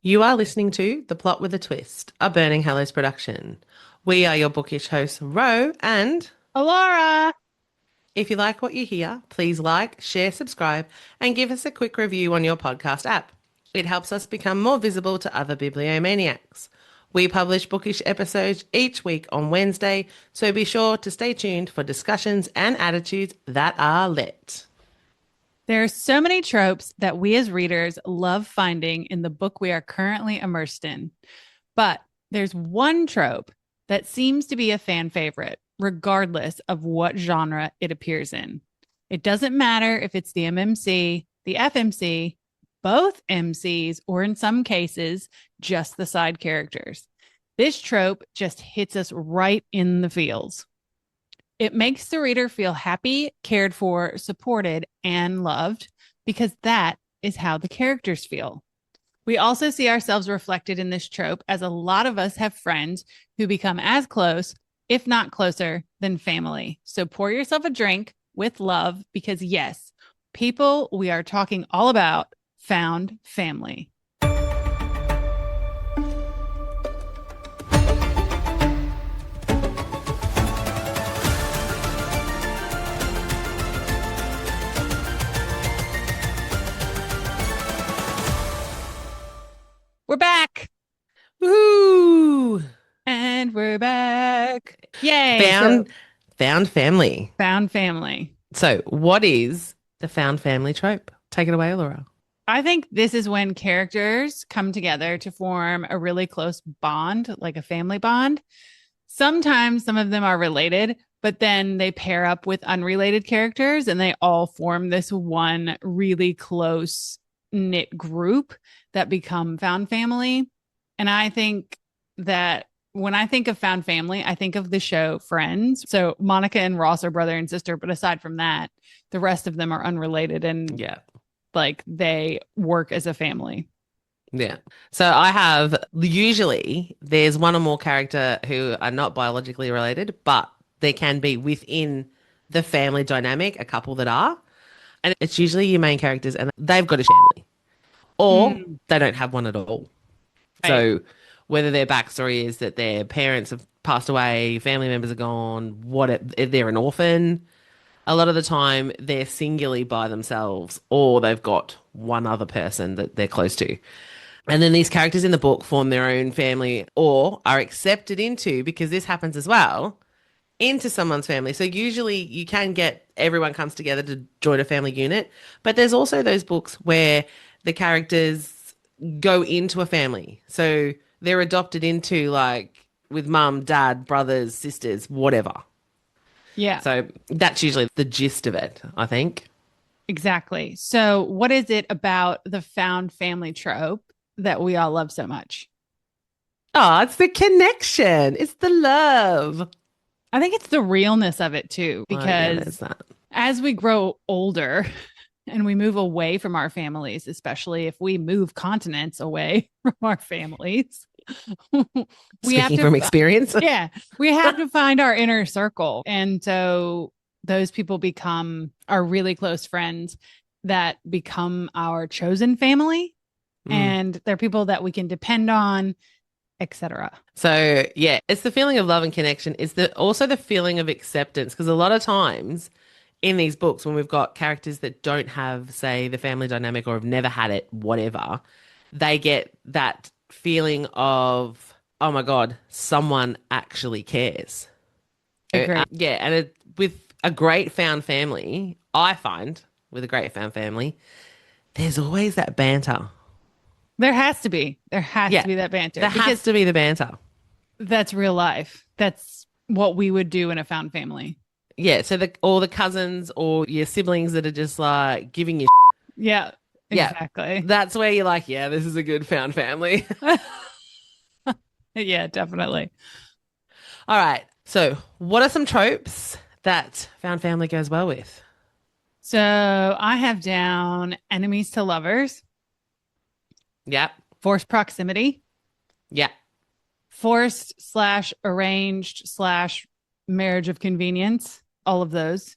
You are listening to The Plot with a Twist, a Burning Hallows production. We are your bookish hosts, Ro, and Allorah. if you like what you hear, please like, share, subscribe, and give us a quick review on your podcast app. It helps us become more visible to other bibliomaniacs. We publish bookish episodes each week on Wednesday, so be sure to stay tuned for discussions and attitudes that are lit. There are so many tropes that we as readers love finding in the book we are currently immersed in. But there's one trope that seems to be a fan favorite, regardless of what genre it appears in. It doesn't matter if it's the MMC, the FMC, both MCs, or in some cases, just the side characters. This trope just hits us right in the feels. It makes the reader feel happy, cared for, supported, and loved because that is how the characters feel. We also see ourselves reflected in this trope as a lot of us have friends who become as close, if not closer, than family. So pour yourself a drink with love because, yes, people, we are talking all about found family. We're back. Woohoo! And we're back. Yay. Found found family. Found family. So, what is the found family trope? Take it away, Laura. I think this is when characters come together to form a really close bond, like a family bond. Sometimes some of them are related, but then they pair up with unrelated characters and they all form this one really close knit group that become found family. And I think that when I think of found family, I think of the show Friends. So Monica and Ross are brother and sister, but aside from that, the rest of them are unrelated and Yeah. like they work as a family. Yeah. So I have usually there's one or more character who are not biologically related, but there can be within the family dynamic a couple that are. And it's usually your main characters and they've got a family or Mm, they don't have one at all. right. So whether their backstory is that their parents have passed away, family members are gone, they're an orphan. A lot of the time they're singularly by themselves or they've got one other person that they're close to. And then these characters in the book form their own family or are accepted into, because this happens as well, into someone's family. So usually you can get everyone comes together to join a family unit, but there's also those books where the characters go into a family. So they're adopted into like with mum, dad, brothers, sisters, whatever. Yeah, So that's usually the gist of it, I think. exactly. So, what is it about the found family trope that we all love so much? Oh, it's the connection. It's the love. I think it's the realness of it too, Oh, yeah, there's because that. as we grow older and we move away from our families, especially if we move continents away from our families, we have Speaking to, from experience. yeah, we have to find our inner circle. And so those people become our really close friends that become our chosen family. Mm. And they're people that we can depend on, etc. So yeah, it's the feeling of love and connection. It's the also the feeling of acceptance because a lot of times in these books when we've got characters that don't have, say, the family dynamic or have never had it, whatever, they get that feeling of, oh my God, someone actually cares. Agree. Yeah, and with a great found family, I find with a great found family, there's always that banter. There has to be. There has Yeah, to be that banter there has because to be the banter. that's real life. That's what we would do in a found family. Yeah, so all the cousins or your siblings that are just like giving you Yeah, yeah, exactly. that's where you're like, yeah, this is a good found family. Yeah, definitely. All right. So, what are some tropes that found family goes well with? So I have down enemies to lovers, Yep. forced proximity, Yeah. forced slash arranged slash marriage of convenience, all of those.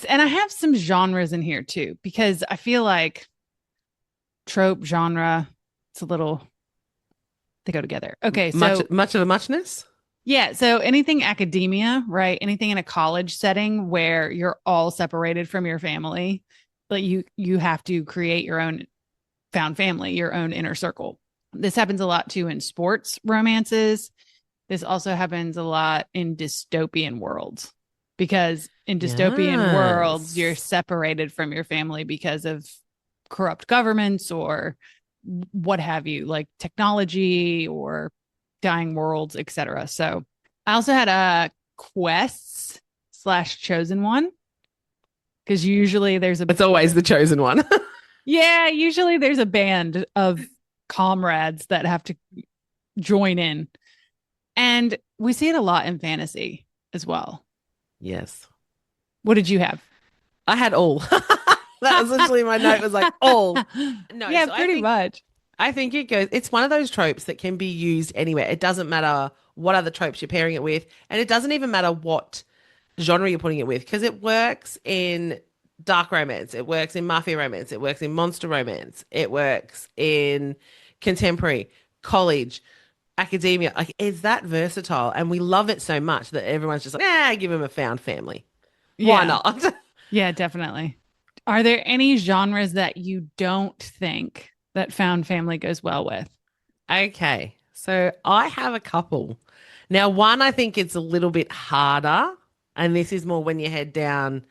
And I have some genres in here too, because I feel like trope genre, it's a little They go together. Okay, Much so much of a muchness. yeah, so anything academia, right? Anything in a college setting where you're all separated from your family, but you have to create your own found family, your own inner circle. This happens a lot too in sports romances. This also happens a lot in dystopian worlds because in dystopian worlds, you're Yes. separated from your family because of corrupt governments or what have you, like technology or dying worlds, etc. So I also had a quests slash chosen one because usually there's a It's always the chosen one. yeah, usually there's a band of comrades that have to join in. And we see it a lot in fantasy as well. Yes. What did you have? I had all. That was literally my note was like all. No, Yeah, so pretty much. I think it goes, it's one of those tropes that can be used anywhere. It doesn't matter what other tropes you're pairing it with, and it doesn't even matter what genre you're putting it with, because it works in dark romance, it works in mafia romance, it works in monster romance, it works in contemporary, college, academia. Like it's that versatile, and we love it so much that everyone's just like, give him a found family. Why Yeah. not? Yeah, definitely. Are there any genres that you don't think that found family goes well with? Okay, so I have a couple. Now, one I think it's a little bit harder, and this is more when you head down,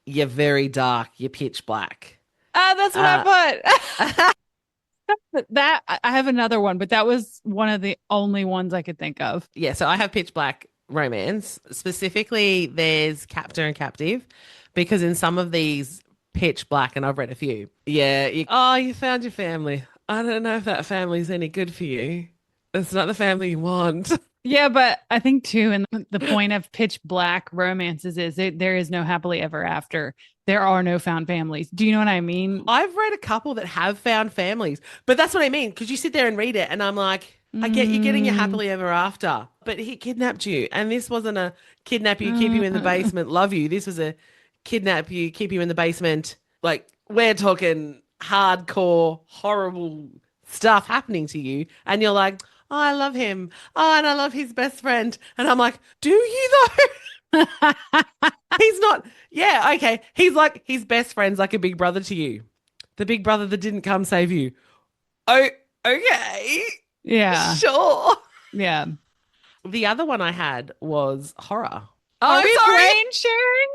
you're very dark, you're pitch black. Ah, that's what Uh, I put. That I have another one, but that was one of the only ones I could think of. yeah, so I have pitch black romance. Specifically, there's captor and captive, because in some of these pitch black, and I've read a few, yeah, oh, you found your family. I don't know if that family's any good for you. It's not the family you want. Yeah, but I think too, and the point of pitch black romances is there is no happily ever after. There are no found families. Do you know what I mean? I've read a couple that have found families, but that's what I mean. Because you sit there and read it, and I'm like, I get you getting your Mm, happily ever after, but he kidnapped you, and this wasn't a kidnap you, keep you in the uh, basement, love you. This was a kidnap you, keep you in the basement. Like we're talking hardcore, horrible stuff happening to you, and you're like, oh, I love him. Oh, and I love his best friend, and I'm like, do you though? He's not. Yeah, okay. He's like his best friend's like a big brother to you. The big brother that didn't come save you. Oh, okay. yeah, Sure. yeah. The other one I had was horror. Are Oh, we sorry. brain sharing?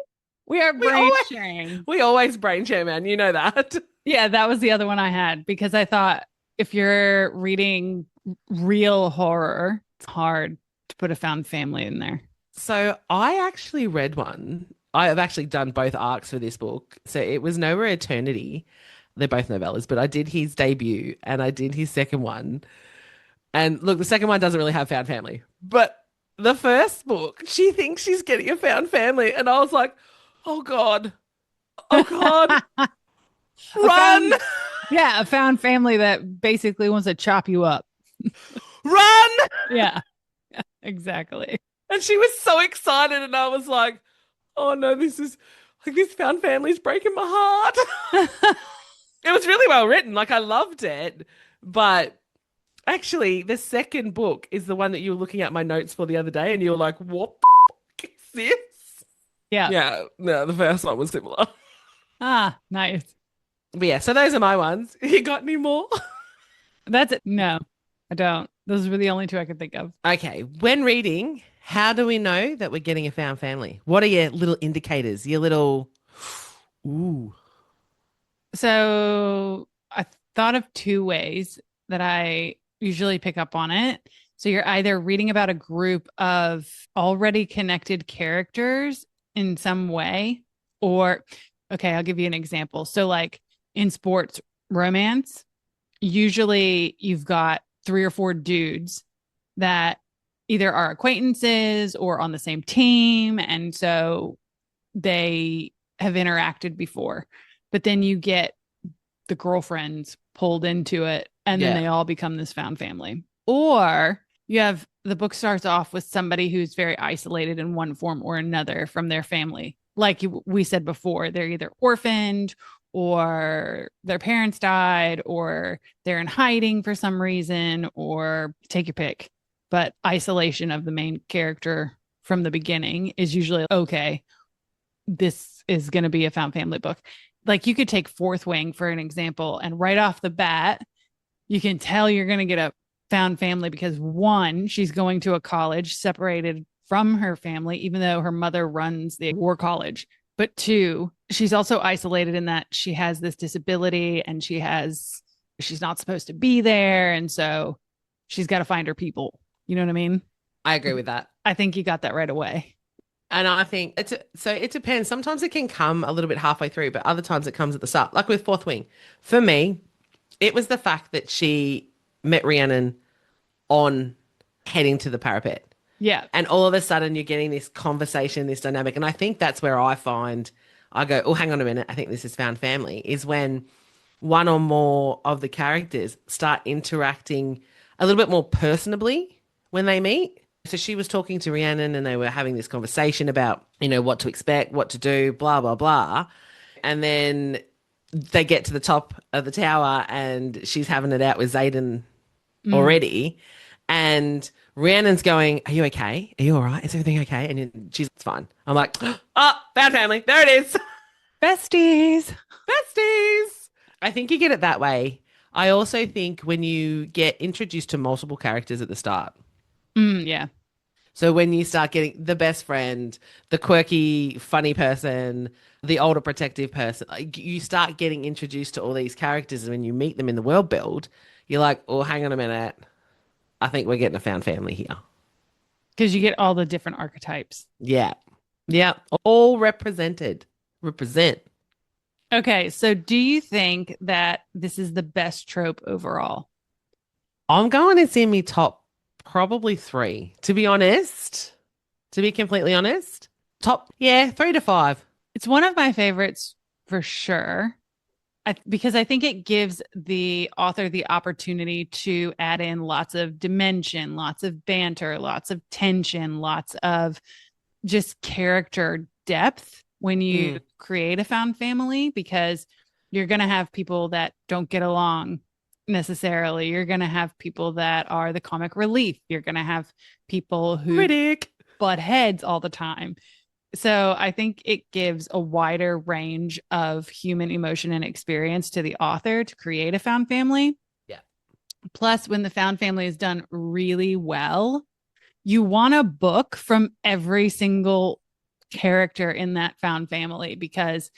We are We brain always sharing. we always brain share, man. You know that. Yeah, that was the other one I had because I thought if you're reading real horror, it's hard to put a found family in there. So I actually read one. I have actually done both arcs for this book. So it was Nowhere Eternity. They're both novellas, but I did his debut and I did his second one. And look, the second one doesn't really have found family, but the first book, she thinks she's getting a found family, and I was like, oh God, oh God, A run, found, yeah, a found family that basically wants to chop you up. run. Yeah, exactly. And she was so excited, and I was like, oh no, this is like this found family's breaking my heart. It was really well written, like I loved it, but actually, the second book is the one that you were looking at my notes for the other day, and you were like, what the is this? Yeah. Yeah, no, the first one was similar. Ah, nice. But yeah, so those are my ones. You got any more? That's it. No, I don't. Those were the only two I could think of. Okay, when reading, how do we know that we're getting a found family? What are your little indicators? Your little, ooh, So I thought of two ways that I usually pick up on it. So you're either reading about a group of already connected characters in some way, or, okay, I'll give you an example. So, like in sports romance, usually you've got three or four dudes that either are acquaintances or on the same team. And so they have interacted before, but then you get the girlfriends pulled into it and then yeah, they all become this found family. Or you have the book starts off with somebody who's very isolated in one form or another from their family. Like we said before, they're either orphaned or their parents died, or they're in hiding for some reason, or take your pick. But isolation of the main character from the beginning is usually okay. This is going to be a found family book. Like you could take Fourth Wing for an example, and right off the bat, you can tell you're going to get a found family because one, she's going to a college separated from her family, even though her mother runs the war college. But two, she's also isolated in that she has this disability and she's not supposed to be there. And so she's got to find her people. You know what I mean? I agree with that. I think you got that right away. And I think it depends. Sometimes it can come a little bit halfway through, but other times it comes at the start. Like with Fourth Wing. For me, it was the fact that she met Rhiannon on heading to the parapet. Yeah. And all of a sudden you're getting this conversation, this dynamic. And I think that's where I go, oh, hang on a minute. I think this is found family, is when one or more of the characters start interacting a little bit more personably when they meet. So she was talking to Rhiannon and they were having this conversation about, what to expect, what to do, blah, blah, blah. And then they get to the top of the tower and she's having it out with Zayden already. And Rhiannon's going, are you okay? Are you all right? Is everything okay? And she's fine. I'm like, oh, found family. There it is. Besties. Besties. I think you get it that way. I also think when you get introduced to multiple characters at the start. Yeah. So when you start getting the best friend, the quirky, funny person, the older protective person, you start getting introduced to all these characters. And when you meet them in the world build, you're like, oh, hang on a minute. I think we're getting a found family here. Because you get all the different archetypes. Yeah. Yeah. All represented. Represent. Okay. So do you think that this is the best trope overall? I'm going to send me top probably 3, to be honest. To be completely honest. Top, 3 to 5. It's one of my favorites for sure. Because I think it gives the author the opportunity to add in lots of dimension, lots of banter, lots of tension, lots of just character depth when you create a found family, because you're going to have people that don't get along necessarily. You're going to have people that are the comic relief. You're going to have people who butt heads all the time. So I think it gives a wider range of human emotion and experience to the author to create a found family. Yeah. Plus, when the found family is done really well, you want a book from every single character in that found family, because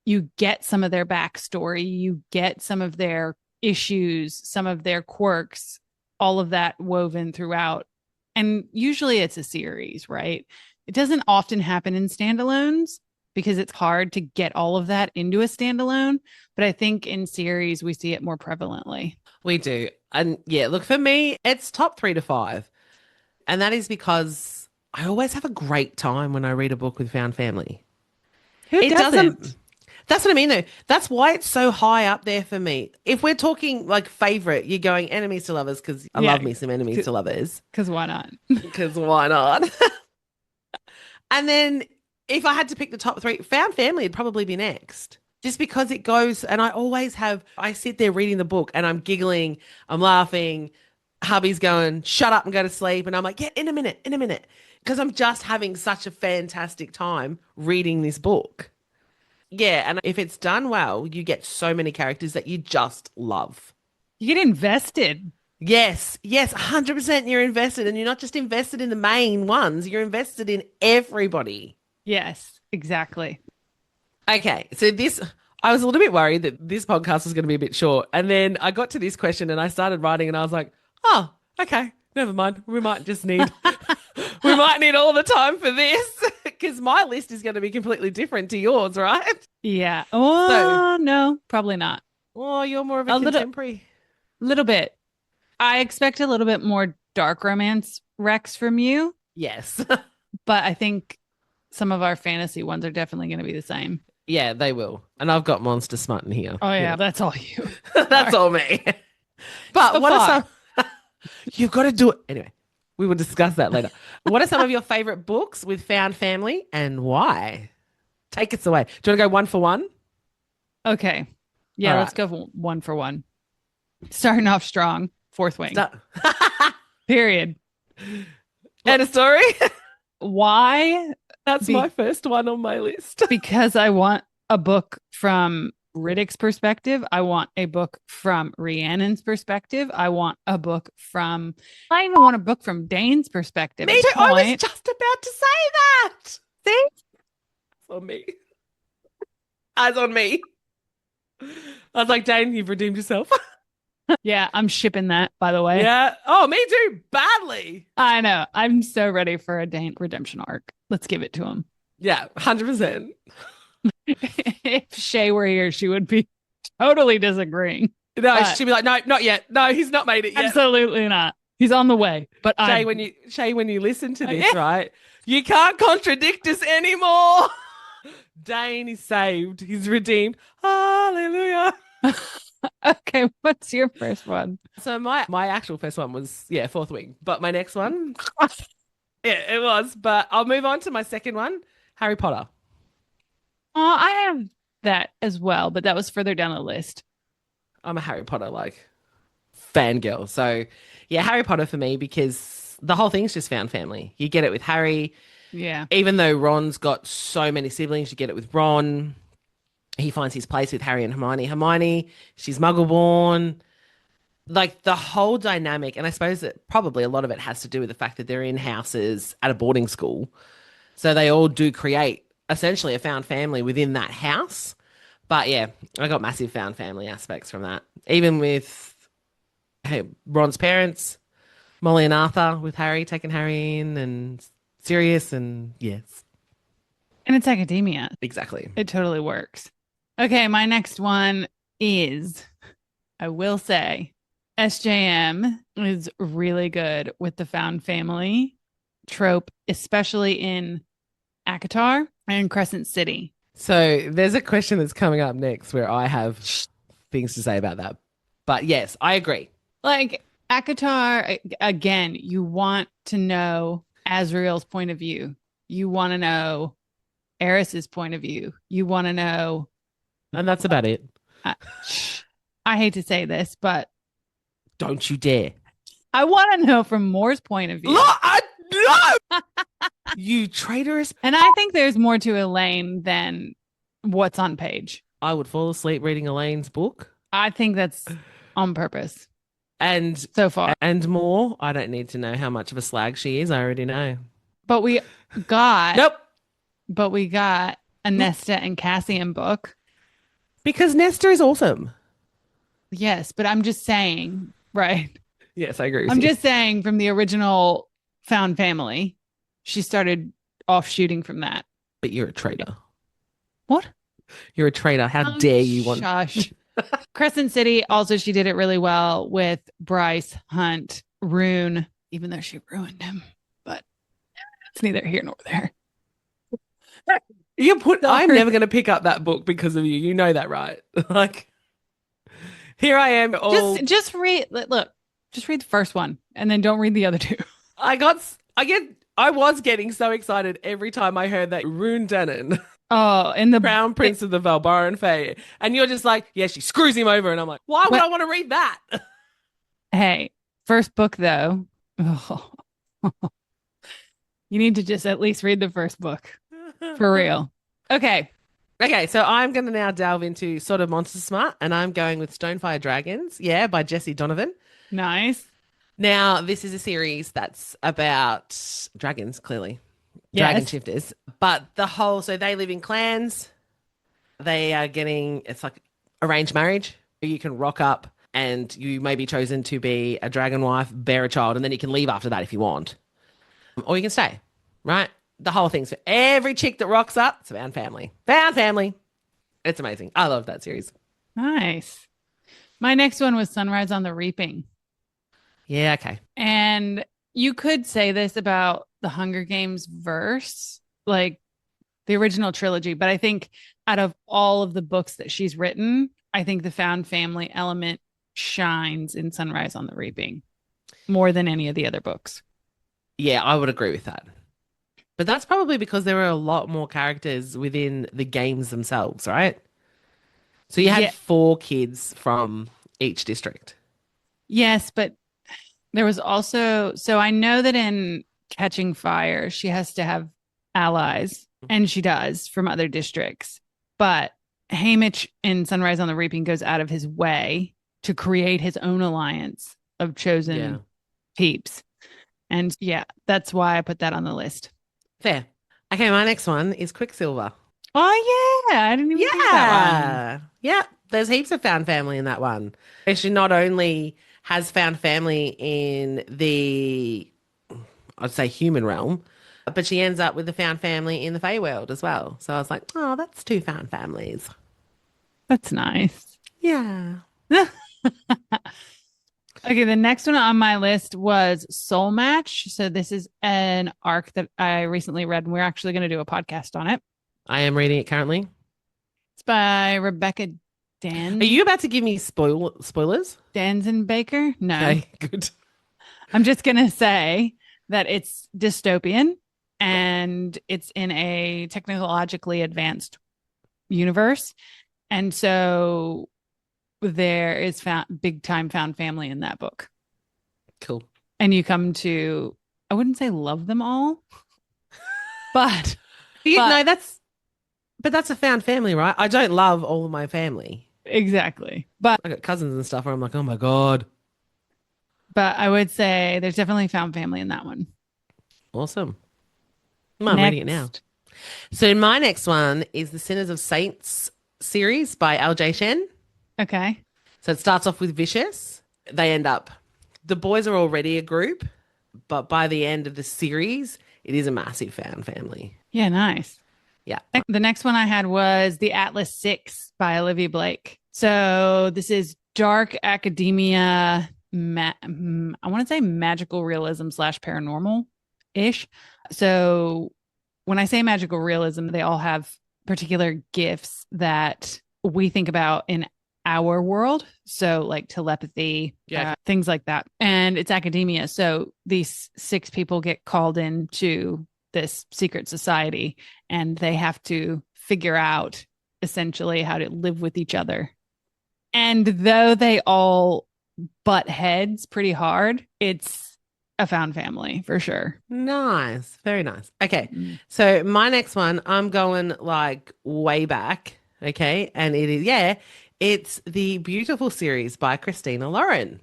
you get some of their backstory, you get some of their issues, some of their quirks, all of that woven throughout. And usually it's a series, right? It doesn't often happen in standalones because it's hard to get all of that into a standalone. But I think in series, we see it more prevalently. We do. And yeah, look, for me, it's top 3 to 5. And that is because I always have a great time when I read a book with found family. Who doesn't? That's what I mean, though. That's why it's so high up there for me. If we're talking like favorite, you're going enemies to lovers, because I love me some enemies to lovers. Because why not? Because why not? And then if I had to pick the top 3, found family would probably be next. Just because it goes, and I sit there reading the book and I'm giggling, I'm laughing. Hubby's going, shut up and go to sleep. And I'm like, yeah, in a minute. Because I'm just having such a fantastic time reading this book. Yeah, and if it's done well, you get so many characters that you just love. You get invested. Yes, 100% you're invested. And you're not just invested in the main ones, you're invested in everybody. Yes, exactly. Okay, so I was a little bit worried that this podcast was going to be a bit short. And then I got to this question and I started writing and I was like, oh, okay, never mind. We might need all the time for this, because my list is going to be completely different to yours, right? Yeah. Oh, no, probably not. Oh, you're more of a contemporary. Little bit. I expect a little bit more dark romance Rex from you. Yes. But I think some of our fantasy ones are definitely going to be the same. Yeah, they will. And I've got Monster Smut in here. Oh, yeah. That's all you. That's all me. But what are some... You've got to do it. Anyway, we will discuss that later. What are some of your favorite books with found family and why? Take us away. Do you want to go one for one? Okay. All Yeah, let's right. go one for one. Starting off strong. Fourth Wing. Start. Period. End Look, of story. why? That's my first one on my list. Because I want a book from Riddick's perspective. I want a book from Rhiannon's perspective. I want a book from, I even want a book from Dane's perspective Me at too. this I was point. just about to say that. See? It's on me. Eyes on me. I was like, Dane, you've redeemed yourself. Yeah, I'm shipping that, by the way. Yeah. Oh, me too. Badly. I know. I'm so ready for a Dane redemption arc. Let's give it to him. Yeah, 100%. If Shay were here, she would be totally disagreeing. No, But she'd be like, no, not yet. No, he's not made it yet. absolutely not. He's on the way. But Shay, when you listen to this, right, you can't contradict us anymore. Dane is saved. He's redeemed. Hallelujah. okay, what's your first one? So my actual first one was Fourth Wing, but my next one, yeah, it was. But I'll move on to my second one, Harry Potter. Oh, I have that as well, but that was further down the list. I'm a Harry Potter like fangirl. So yeah, Harry Potter for me because the whole thing's just found family. You get it with Harry, Yeah. even though Ron's got so many siblings, you get it with Ron. He finds his place with Harry and Hermione. Hermione, she's Muggle born. Like the whole dynamic, and I suppose that probably a lot of it has to do with the fact that they're in houses at a boarding school. So they all do create essentially a found family within that house. But yeah, I got massive found family aspects from that. Even with Ron's parents, Molly and Arthur, with Harry taking Harry in, and Sirius, and yes, And it's academia. exactly. It totally works. Okay, my next one is, I will say, SJM is really good with the found family trope, especially in Akatar and Crescent City. So there's a question that's coming up next where I have things to say about that. But yes, I agree. Like Akatar, again, you want to know Azrael's point of view. You want to know Eris's point of view. You want to know. And that's about it. I, I hate to say this, but Don't you dare. I want to know from Moore's point of view. No! You traitorous. And I think there's more to Elaine than what's on page. I would fall asleep reading Elaine's book. I think that's on purpose And so far. and more. I don't need to know how much of a slag she is. I already know. But we got Nope. but we got a Nesta and Cassian book. Because Nesta is awesome. Yes, but I'm just saying, right? Yes, I agree with I'm you. just saying from the original found family, she started off shooting from that. But you're a traitor. What? You're a traitor. How dare you want Shush. Crescent City, also, she did it really well with Bryce, Hunt, Rune, even though she ruined him. But it's neither here nor there. I'm never going to pick up that book because of you. You know that, right? Like, here I am. Just read. Look, just read the first one, and then don't read the other two. I was getting so excited every time I heard that Rune Denon, Oh, in the Crown Prince of the Valbaran Fae, and you're just like, yeah, she screws him over, and I'm like, why would I want to read that? Hey, first book though. Oh. You need to just at least read the first book for real. Okay. Okay, so I'm going to now delve into sort of Monster Smart, and I'm going with Stonefire Dragons, by Jesse Donovan. Nice. Now, this is a series that's about dragons, clearly. Dragon Yes. shifters. But so they live in clans. They are it's like arranged marriage. You can rock up and you may be chosen to be a dragon wife, bear a child, and then you can leave after that if you want. Or you can stay, right? The whole thing's for every chick that rocks up, it's found family. Found family. It's amazing. I love that series. Nice. My next one was Sunrise on the Reaping. Yeah, okay. And you could say this about the Hunger Games verse, like the original trilogy, but I think out of all of the books that she's written, I think the found family element shines in Sunrise on the Reaping more than any of the other books. Yeah, I would agree with that. But that's probably because there are a lot more characters within the games themselves, right? So you had Yeah. 4 kids from each district. Yes, but there was also, so I know that in Catching Fire, she has to have allies, and she does from other districts. But Haymitch in Sunrise on the Reaping goes out of his way to create his own alliance of Yeah. chosen peeps. And yeah, that's why I put that on the list. Fair. Okay, my next one is Quicksilver. Oh, yeah. I didn't even think of that one. Yeah. Yeah. There's heaps of found family in that one. She not only has found family in the, I'd say, human realm, but she ends up with the found family in the Fey world as well. So I was like, oh, that's 2 found families. That's nice. Yeah. Okay, the next one on my list was Soul Match. So this is an arc that I recently read, and we're actually going to do a podcast on it. I am reading it currently. It's by Rebecca Are you about to give me spoilers? Danzenbaker. No, Okay, good. I'm just going to say that it's dystopian and it's in a technologically advanced universe. And so there is big time found family in that book. Cool. And you come to, I wouldn't say love them all, but, No, that's a found family, right? I don't love all of my family. exactly. But I got cousins and stuff where I'm like, oh my God. I would say there's definitely found family in that one. Awesome. I'm reading it now. Next. So my next one is the Sinners of Saints series by LJ Shen. Okay. So it starts off with Vicious. The boys are already a group, but by the end of the series, it is a massive found family. Yeah, nice. Yeah. The next one I had was The Atlas Six by Olivia Blake. So this is dark academia, I want to say magical realism / paranormal ish. So when I say magical realism, they all have particular gifts that we think about in our world. So like telepathy, things like that. And it's academia. So these 6 people get called into this secret society and they have to figure out essentially how to live with each other. And though they all butt heads pretty hard, it's a found family for sure. Nice. Very nice. Okay. Mm. So my next one, I'm going like way back. Okay. And it's the Beautiful series by Christina Lauren.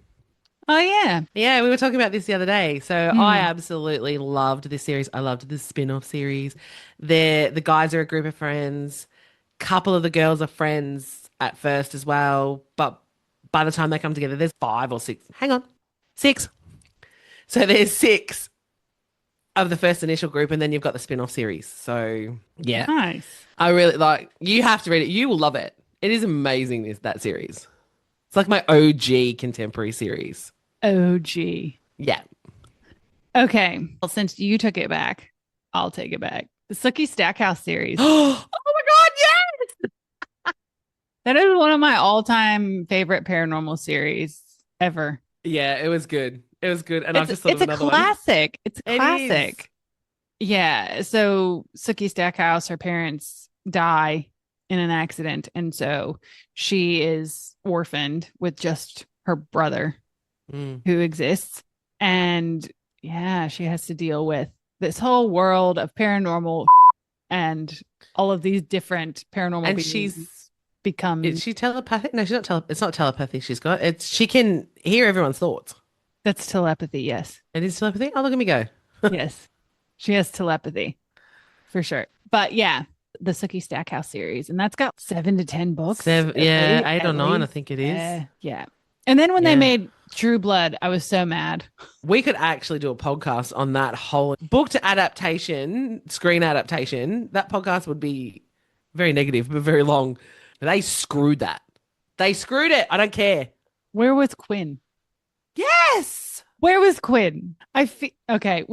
Oh, yeah. Yeah, we were talking about this the other day. So I Mm. absolutely loved this series. I loved the spin-off series. The guys are a group of friends. Couple of the girls are friends at first as well, but by the time they come together, there's 5 or 6. Hang on. 6. So there's 6 of the first initial group, and then you've got the spin-off series. So yeah. Nice. I really you have to read it. You will love it. It is amazing, that series. It's like my OG contemporary series. OG. Yeah. Okay. Well, since you took it back, I'll take it back. The Sookie Stackhouse series. Oh my God, yes! That is one of my all-time favorite paranormal series ever. Yeah, it was good. It was good. And I've just thought of It's a another one. classic. It's a It classic. is. Yeah. So Sookie Stackhouse, her parents die in an accident. And so she is orphaned with just her brother who exists. And yeah, she has to deal with this whole world of paranormal and all of these different paranormal And beings she's become. Is she telepathic? No, she's not it's not telepathy she's got. She can hear everyone's thoughts. That's telepathy. Yes. It is telepathy? Oh, look at me go. Yes. She has telepathy for sure. But yeah, the Sookie Stackhouse series. And that's got 7 to 10 books. 7, yeah, 8 or 9, I least. think it is. Yeah. And then when they Yeah. made True Blood, I was so mad. We could actually do a podcast on that whole book to adaptation, screen adaptation. That podcast would be very negative, but very long. They screwed that. They screwed it. I don't care. Where was Quinn? Yes. Where was Quinn? Okay,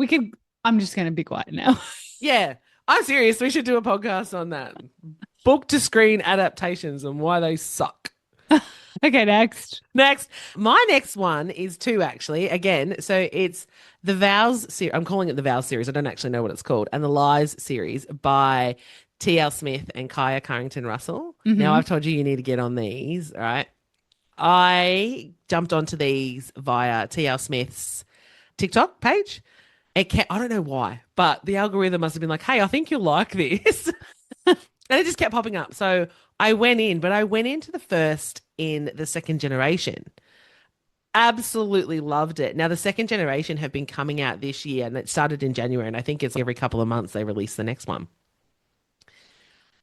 I'm just going to be quiet now. Yeah. I'm serious. We should do a podcast on that. Book to screen adaptations and why they suck. Okay, next. My next one is 2, actually. Again, so it's the Vows series. I'm calling it the Vows series. I don't actually know what it's called. And the Lies series by T.L. Smith and Kaya Carrington Russell. Now, Hmm. I've told you need to get on these, all right? I jumped onto these via T.L. Smith's TikTok page. I don't know why, but the algorithm must have been like, hey, I think you'll like this. And it just kept popping up. So I went in, but I went into the first in the second generation. Absolutely loved it. Now, the second generation have been coming out this year, and it started in January, and I think it's every couple of months they release the next one.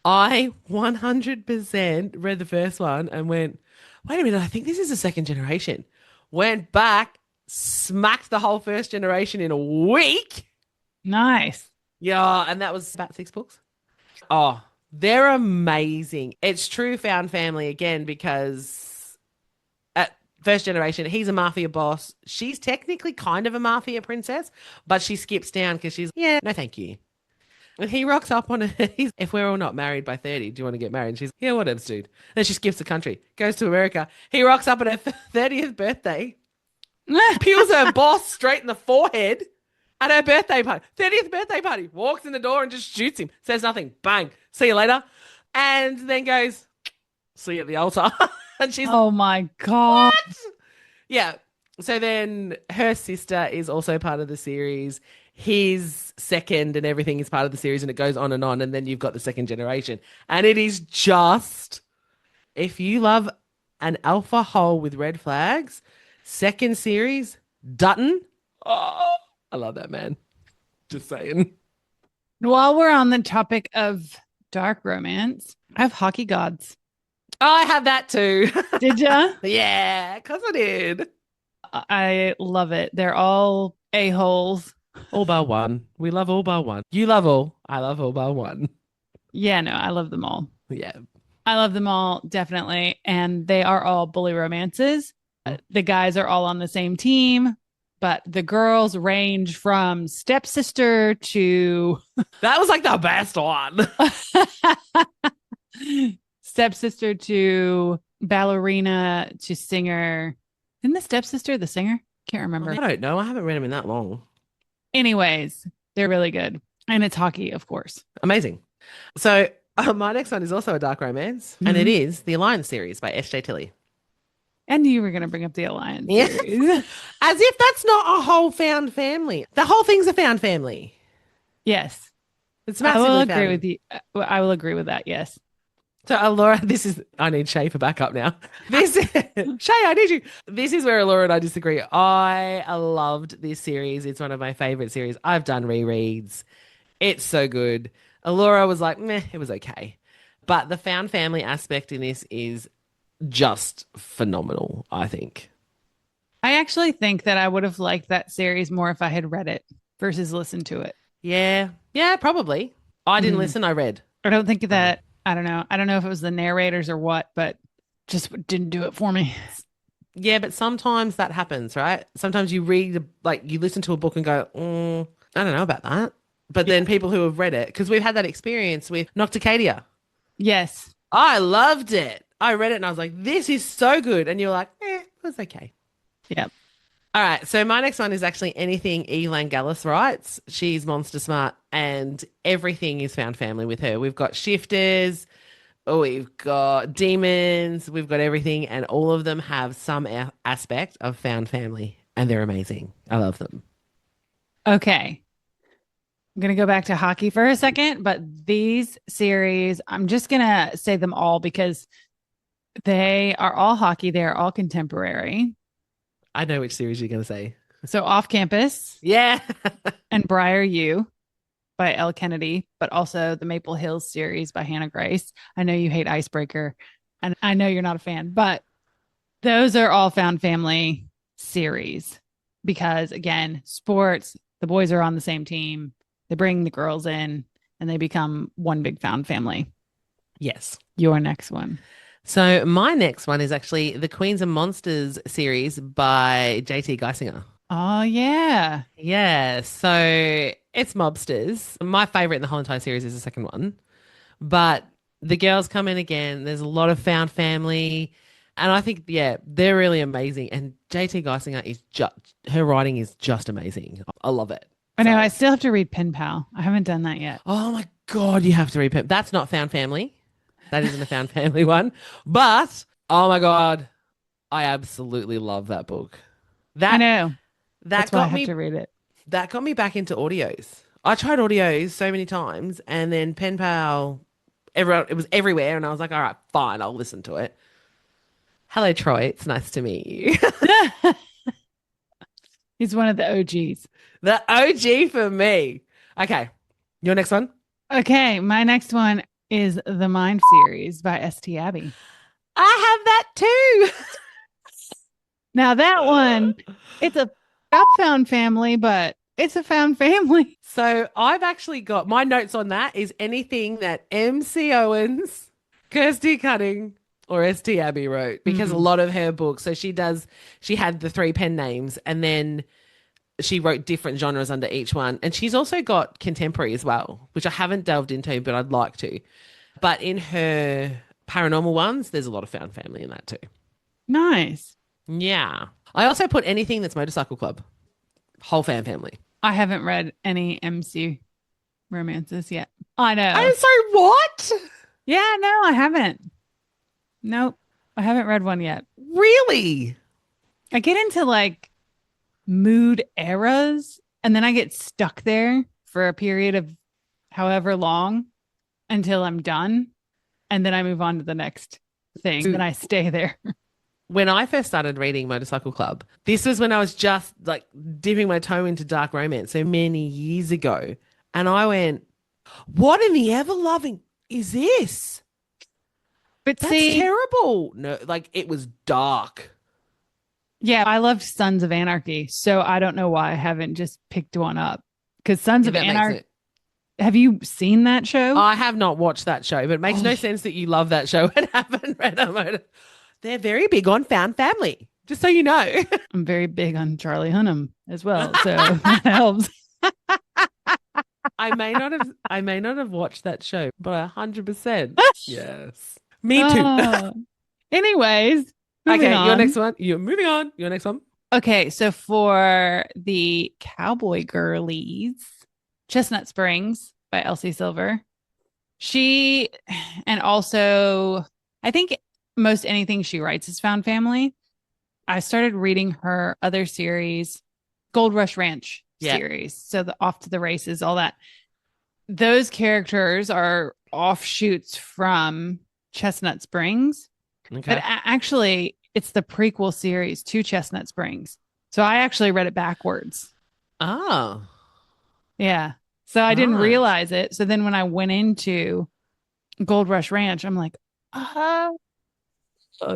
I 100% read the first one and went, wait a minute, I think this is the second generation. Went back, smacked the whole first generation in a week. Nice. Yeah, and that was about 6 books. Oh, they're amazing. It's true found family again because at first generation, he's a mafia boss. She's technically kind of a mafia princess, but she skips down because she's, yeah, no, thank you. And he rocks up on it. If we're all not married by 30, do you want to get married? And she's, yeah, whatever, dude. Then she skips the country, goes to America. He rocks up at her 30th birthday, peels her boss straight in the forehead at her birthday party. 30th birthday party. Walks in the door and just shoots him. Says nothing. Bang. See you later. And then goes, see you at the altar. And she's like, Oh my God. what? Yeah. So then her sister is also part of the series. His second and everything is part of the series, and it goes on and on. And then you've got the second generation. And it is just, if you love an alpha hole with red flags, second series, Dutton. Oh, I love that man. Just saying. While we're on the topic of dark romance, I have Hockey Gods. Oh, I have that too. Did ya? Yeah, because I did. I love it. They're all a-holes. All bar one. We love all bar one. You love all. I love all bar one. Yeah, no, I love them all. Yeah. I love them all, definitely. And they are all bully romances. The guys are all on the same team, but the girls range from stepsister to That was like the best one. stepsister to ballerina to singer. Isn't the stepsister the singer? Can't remember. I don't know. I haven't read them in that long. Anyways, they're really good. And it's hockey, of course. Amazing. So my next one is also a dark romance, and it is the Alliance series by S.J. Tilley. And you were going to bring up the Alliance Yeah. series. As if that's not a whole found family. The whole thing's a found family. Yes. It's I will massively agree found. with you. I will agree with that. Yes. So Allora, I need Shay for backup now. Shay, I need you. This is where Allora and I disagree. I loved this series. It's one of my favorite series. I've done rereads. It's so good. Allora was like, meh, it was okay. But the found family aspect in this is just phenomenal, I think. I actually think that I would have liked that series more if I had read it versus listened to it. Yeah. Yeah, probably. I didn't listen, I read. I don't think that, I don't know. I don't know if it was the narrators or what, but just didn't do it for me. Yeah, but sometimes that happens, right? Sometimes you read, like, you listen to a book and go, I don't know about that. But then people who have read it, because we've had that experience with Nocticadia. Yes. I loved it. I read it and I was like, this is so good. And you're like, it was okay. Yep. All right. So my next one is actually anything E. Langalis writes. She's monster smart and everything is found family with her. We've got shifters. We've got demons. We've got everything. And all of them have some aspect of found family. And they're amazing. I love them. Okay. I'm going to go back to hockey for a second, but these series, I'm just going to say them all because they are all hockey. They're all contemporary. I know which series you're going to say. So Off Campus Yeah. and Briar U by Elle Kennedy, but also the Maple Hills series by Hannah Grace. I know you hate Icebreaker and I know you're not a fan, but those are all found family series because again, sports, the boys are on the same team. They bring the girls in and they become one big found family. Yes. Your next one. So my next one is actually the Queens and Monsters series by JT Geisinger. Oh, yeah. Yeah, so it's mobsters. My favorite in the whole entire series is the second one. But the girls come in again. There's a lot of found family. And I think, yeah, they're really amazing. And JT Geisinger is just, her writing is just amazing. I love it. I know. I So, still have to read Pen Pal. I haven't done that yet. oh my God, you have to read Pimp. That's not found family. That isn't a found family one. But oh my God, I absolutely love that book. I That know. that That's why I got have to me read it. that got me back into audios. I tried audios so many times, and then Pen Pal, everyone, it was everywhere, and I was like, all right, fine, I'll listen to it. Hello, Troy. It's nice to meet you. He's one of the OGs. The OG for me. Okay, your next one. Okay, my next one is the Mind series by S.T. Abbey. I have that too. Now that one, it's a not found family, but it's a found family. So I've actually got my notes on that is anything that MC Owens, Kirsty Cunning, or ST Abbey wrote because a Mm, lot of her books. So she had the three pen names and then she wrote different genres under each one. And she's also got contemporary as well, which I haven't delved into, but I'd like to. But in her paranormal ones, there's a lot of found family in that too. nice. Yeah. I also put anything that's Motorcycle Club, whole fan family. I haven't read any MC romances yet. I know. I'm sorry, what? Yeah, no, I haven't. Nope. I haven't read one yet. Really? I get into like mood eras and then I get stuck there for a period of however long until I'm done. And then I move on to the next thing. Then I stay there. When I first started reading Motorcycle Club, this was when I was just like dipping my toe into dark romance so many years ago. And I went, what in the ever loving is this? But That's see, terrible. No, like it was dark. yeah, I loved Sons of Anarchy. So I don't know why I haven't just picked one up. Because Sons Yeah, of that makes Anarchy, it. have you seen that show? I have not watched that show, but it makes Oh, no sense that you love that show and haven't read a motor. They're very big on found family, just so you know. I'm very big on Charlie Hunnam as well. So that helps. I may not have watched that show, but 100%. Yes. Me too. Oh. Anyways, moving Okay, your next on. one. You're moving on. Your next one. Okay, so for the Cowboy Girlies, Chestnut Springs by Elsie Silver. She, and also, I think most anything she writes is found family. I started reading her other series, Gold Rush Ranch Yeah. series. So the Off to the Races, all that. Those characters are offshoots from Chestnut Springs, but Okay. actually, it's the prequel series to Chestnut Springs. So I actually read it backwards. Oh, Yeah. So I didn't right. realize it. So then when I went into Gold Rush Ranch, I'm like, oh,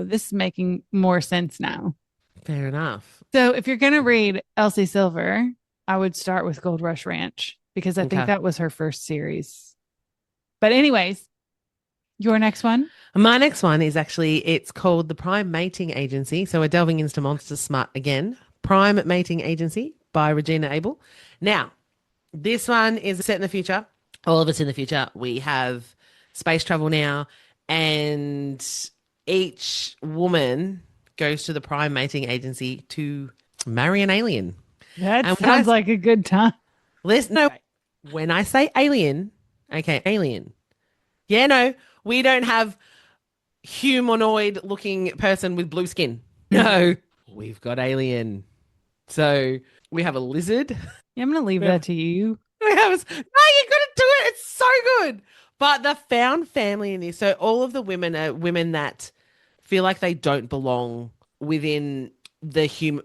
this is making more sense now. Fair enough. So if you're going to read Elsie Silver, I would start with Gold Rush Ranch because I think Okay. that was her first series. But anyways, your next one. My next one is actually it's called the Prime Mating Agency. So we're delving into Monster Smart again. Prime Mating Agency by Regina Abel. Now, this one is set in the future. All of us in the future. We have space travel now, and each woman goes to the Prime Mating Agency to marry an alien. That And sounds like a good time. listen, no, when I say alien, okay, alien. Yeah, no, we don't have humanoid looking person with blue skin. No, we've got alien. So we have a lizard. Yeah, I'm going to leave We that have, to you. we have no, you're gonna do it. It's so good. But the found family in this, so all of the women are women that feel like they don't belong within the human.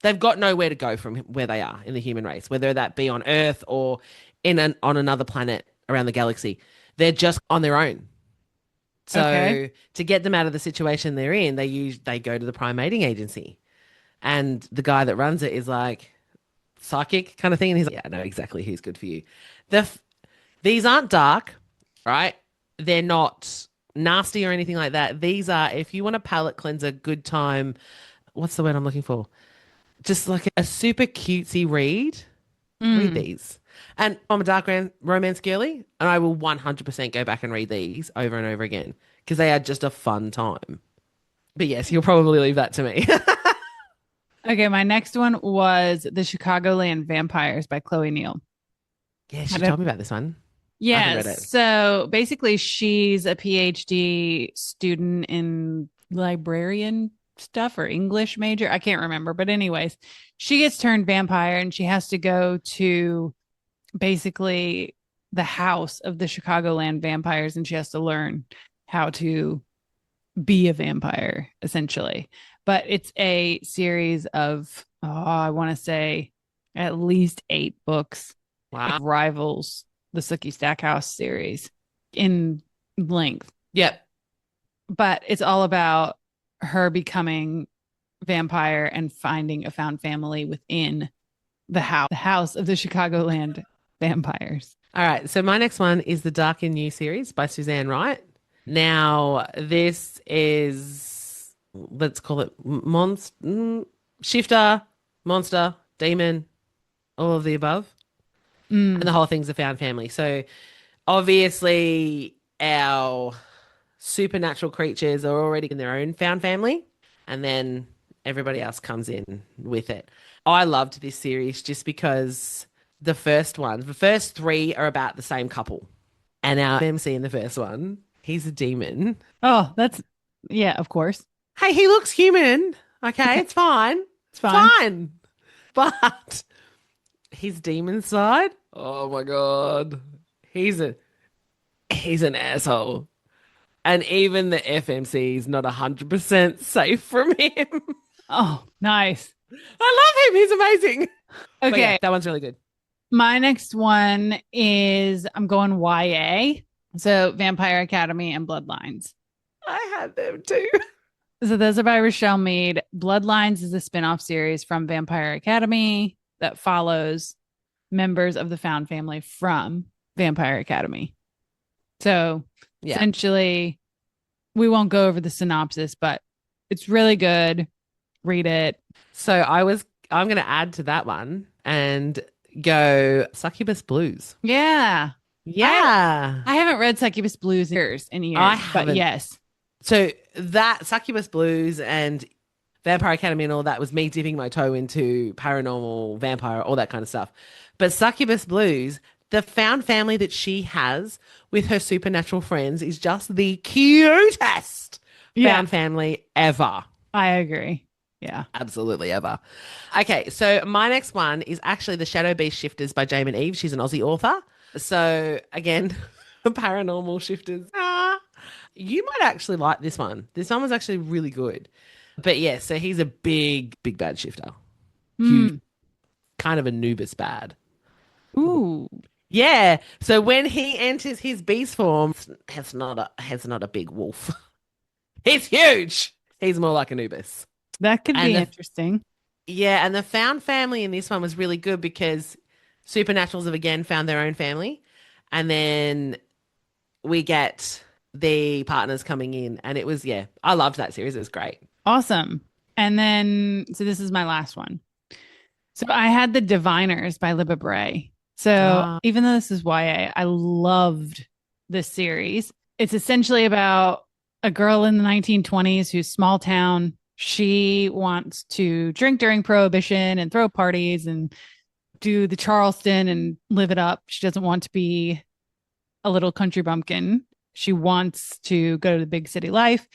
They've got nowhere to go from where they are in the human race, whether that be on Earth or on another planet around the galaxy. They're just on their own. Okay. So to get them out of the situation they're in, they go to the Prime Mating Agency, and the guy that runs it is like psychic kind of thing, and he's like, "Yeah, I know exactly who's good for you." The f- these aren't dark, right? They're not nasty or anything like that. These are if you want a palate cleanser, good time. What's the word I'm looking for? Just like a super cutesy read. Read Mm. these. And I'm a dark romance girly, and I will 100% go back and read these over and over again because they are just a fun time. But yes, you'll probably leave that to me. Okay, my next one was The Chicagoland Vampires by Chloe Neal. Yeah, I she don't- told me about this one. I haven't Yeah, read it. so basically she's a PhD student in librarian stuff or English major. I can't remember, but anyways, she gets turned vampire and she has to go to basically the house of the Chicagoland vampires and she has to learn how to be a vampire essentially. But it's a series of, I want to say at least 8 books. It Wow. rivals the Sookie Stackhouse series in length, Yep. but it's all about her becoming vampire and finding a found family within the house of the Chicagoland vampires. All right. So my next one is the Dark and New series by Suzanne Wright. Now, this is, let's call it shifter, monster, demon, all of the above. And Mm. the whole thing's a found family. So obviously, our supernatural creatures are already in their own found family, and then everybody else comes in with it. I loved this series just because the first three are about the same couple. And our MC in the first one, he's a demon. Oh, yeah, of course. Hey, he looks human. Okay, Okay, it's fine. it's It's fine. fine. But his demon side, oh my God. He's a he's an asshole. And even the FMC is not 100% safe from him. Oh, nice. I love him. He's amazing. But yeah, Okay, that one's really good. my next one is I'm going YA. So Vampire Academy and Bloodlines. I had them too. So those are by Rochelle Mead. Bloodlines is a spin-off series from Vampire Academy that follows members of the found family from Vampire Academy. So Yeah. essentially, we won't go over the synopsis, but it's really good. Read it. So I'm going to add to that one and go Succubus Blues. Yeah. I Yeah. I haven't read Succubus Blues in I years, but haven't. yes. So that Succubus Blues and Vampire Academy and all that was me dipping my toe into paranormal, vampire, all that kind of stuff. But Succubus Blues, the found family that she has with her supernatural friends is just the cutest Yeah, found family ever. I agree. Yeah. Absolutely ever. Okay, so my next one is actually The Shadow Beast Shifters by Jamin Eve. She's an Aussie author. So again, paranormal shifters. You might actually like this one. This one was actually really good. But yeah, so he's a big, big bad shifter. Huge, Hmm. kind of Anubis bad. Ooh, Yeah. So when he enters his beast form, has not a big wolf. He's huge. He's more like Anubis. that could And be the interesting. Yeah, and the found family in this one was really good because Supernaturals have again found their own family. And then we get the partners coming in. And it was, yeah, I loved that series. It was great. Awesome. And then, so this is my last one. So I had The Diviners by Libba Bray. So Ah, even though this is YA, I loved this series. It's essentially about a girl in the 1920s who's small town. She wants to drink during Prohibition and throw parties and do the Charleston and live it up. She doesn't want to be a little country bumpkin. She wants to go to the big city life.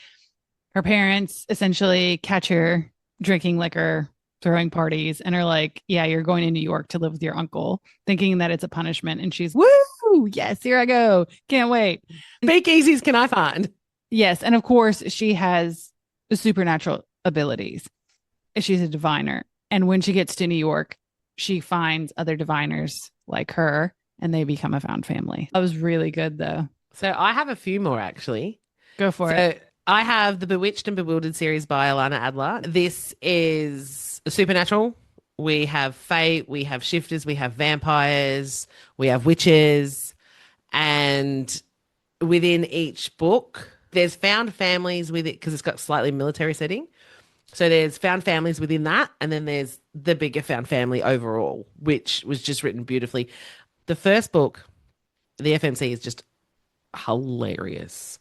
Her parents essentially catch her drinking liquor, throwing parties, and are like, yeah, you're going to New York to live with your uncle, thinking that it's a punishment. And she's, woo, yes, here I go. Can't wait. speakeasies can I find? Yes. And of course, she has supernatural abilities. She's a diviner. And when she gets to New York, she finds other diviners like her and they become a found family. That was really good, though. So I have a few more actually. Go for it. So I have the Bewitched and Bewildered series by Alana Adler. This is supernatural. We have fate, we have shifters, we have vampires, we have witches, and within each book, there's found families with it because it's got slightly military setting. So there's found families within that, and then there's the bigger found family overall, which was just written beautifully. The first book, the FMC, is just hilarious.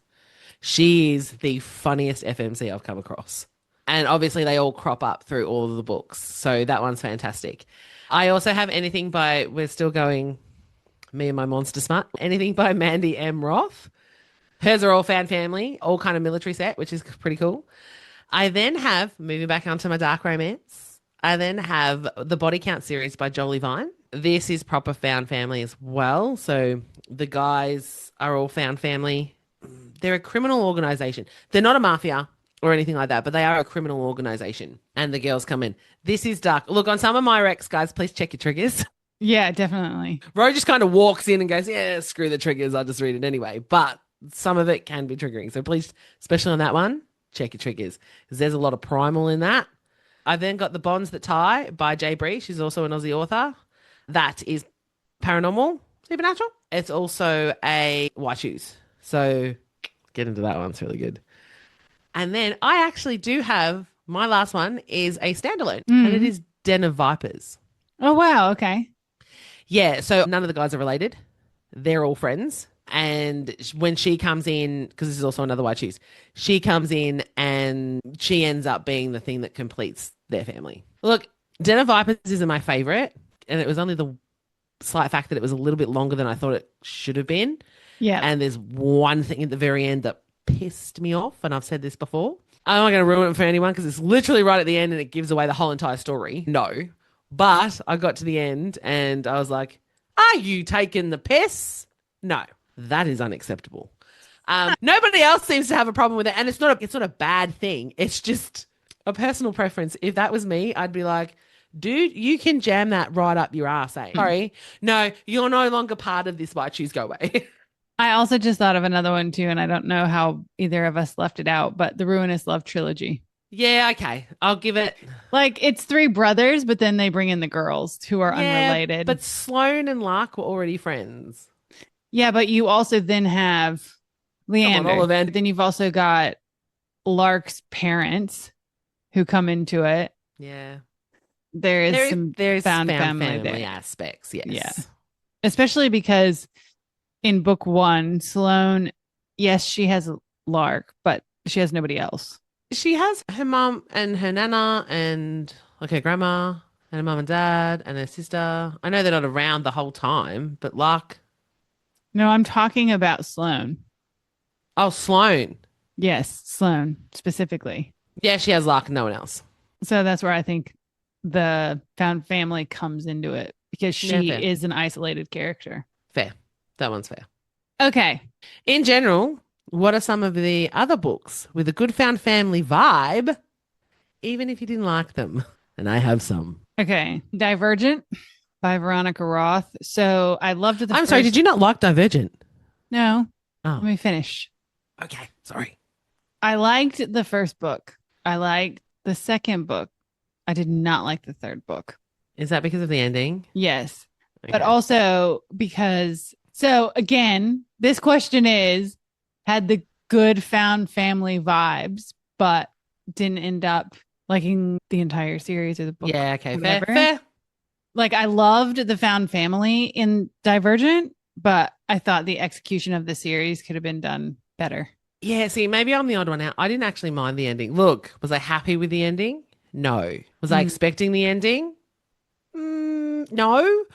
She is the funniest FMC I've come across. And obviously they all crop up through all of the books. So that one's fantastic. I also have anything by, we're still going, me and my monster smut, anything by Mandy M. Roth. Hers are all fan family, all kind of military set, which is pretty cool. I then have, moving back onto my dark romance, I then have the Body Count series by Jolie Vine. This is proper found family as well. So the guys are all found family. They're a criminal organization. They're not a mafia or anything like that, but they are a criminal organization. And the girls come in. This is dark. Look, on some of my recs, guys, please check your triggers. Yeah, definitely. Ro just kind of walks in and goes, yeah, screw the triggers. I'll just read it anyway. But some of it can be triggering. So please, especially on that one, check your triggers because there's a lot of primal in that. I've then got The Bonds That Tie by Jay Bree. She's also an Aussie author. That is paranormal, supernatural. It's also a white shoes. So get into that one. It's really good. And then I actually do have, my last one is a standalone and it is Den of Vipers. Oh, wow. Okay. Yeah, so none of the guys are related. They're all friends. And when she comes in, because this is also another white shoes, she comes in and she ends up being the thing that completes their family. Look, Den of Vipers isn't my favorite. And it was only the slight fact that it was a little bit longer than I thought it should have been. Yeah. And there's one thing at the very end that pissed me off. And I've said this before. I'm not going to ruin it for anyone because it's literally right at the end and it gives away the whole entire story. No. But I got to the end and I was like, are you taking the piss? No, that is unacceptable. Nobody else seems to have a problem with it. And it's not a bad thing. It's just a personal preference. If that was me, I'd be like, dude, you can jam that right up your ass, eh? Sorry. No, you're no longer part of this white shoes, go away. I also just thought of another one too, and I don't know how either of us left it out, but the Ruinous Love trilogy. Yeah, okay. I'll give it. Like it's three brothers, but then they bring in the girls who are unrelated. But Sloane and Lark were already friends. Yeah, but you also then have Leander. Ollivander. Then you've also got Lark's parents who come into it. Yeah. There's found family there. Aspects, yes. Yeah. Especially because in book one, Sloane, yes, she has Lark, but she has nobody else. She has her mum and her nana and like her grandma and her mum and dad and her sister. I know they're not around the whole time, but Lark. No, I'm talking about Sloane. Oh, Sloane. Yes, Sloane specifically. Yeah, she has Lark and no one else. So that's where I think the found family comes into it because she is an isolated character. Fair. That one's fair. Okay. In general, what are some of the other books with a good found family vibe, even if you didn't like them? And I have some. Okay. Divergent by Veronica Roth. So I loved the sorry, did you not like Divergent? No. Oh. Let me finish. Okay, sorry. I liked the first book. I liked the second book. I did not like the third book. Is that because of the ending? Yes. Okay. But also because, so again, this question is, had the good found family vibes, but didn't end up liking the entire series or the book. Yeah, okay, fair. Like I loved the found family in Divergent, but I thought the execution of the series could have been done better. Yeah, see, maybe I'm the odd one out. I didn't actually mind the ending. Look, was I happy with the ending? No. Was I expecting the ending? No.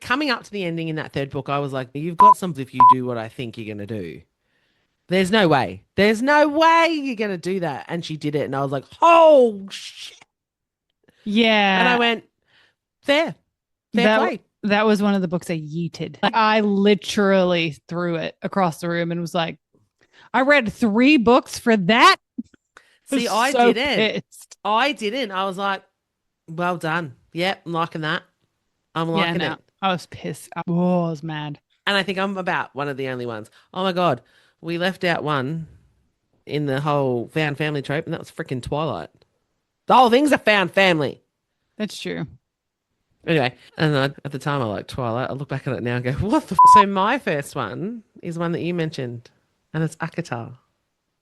Coming up to the ending in that third book, I was like, you've got something if you do what I think you're going to do. There's no way. There's no way you're going to do that. And she did it. And I was like, oh, shit. Yeah. And I went, fair play. That was one of the books I yeeted. Like, I literally threw it across the room and was like, I read 3 books for that. See, I so didn't. Pissed. I didn't. I was like, well done. Yep, I'm liking that. I'm liking it. I was pissed. I was mad. And I think I'm about one of the only ones. Oh my God. We left out one in the whole found family trope, and that was freaking Twilight. The whole thing's a found family. That's true. Anyway, and at the time I liked Twilight. I look back at it now and go, what the So my first one is one that you mentioned, and it's Akatar.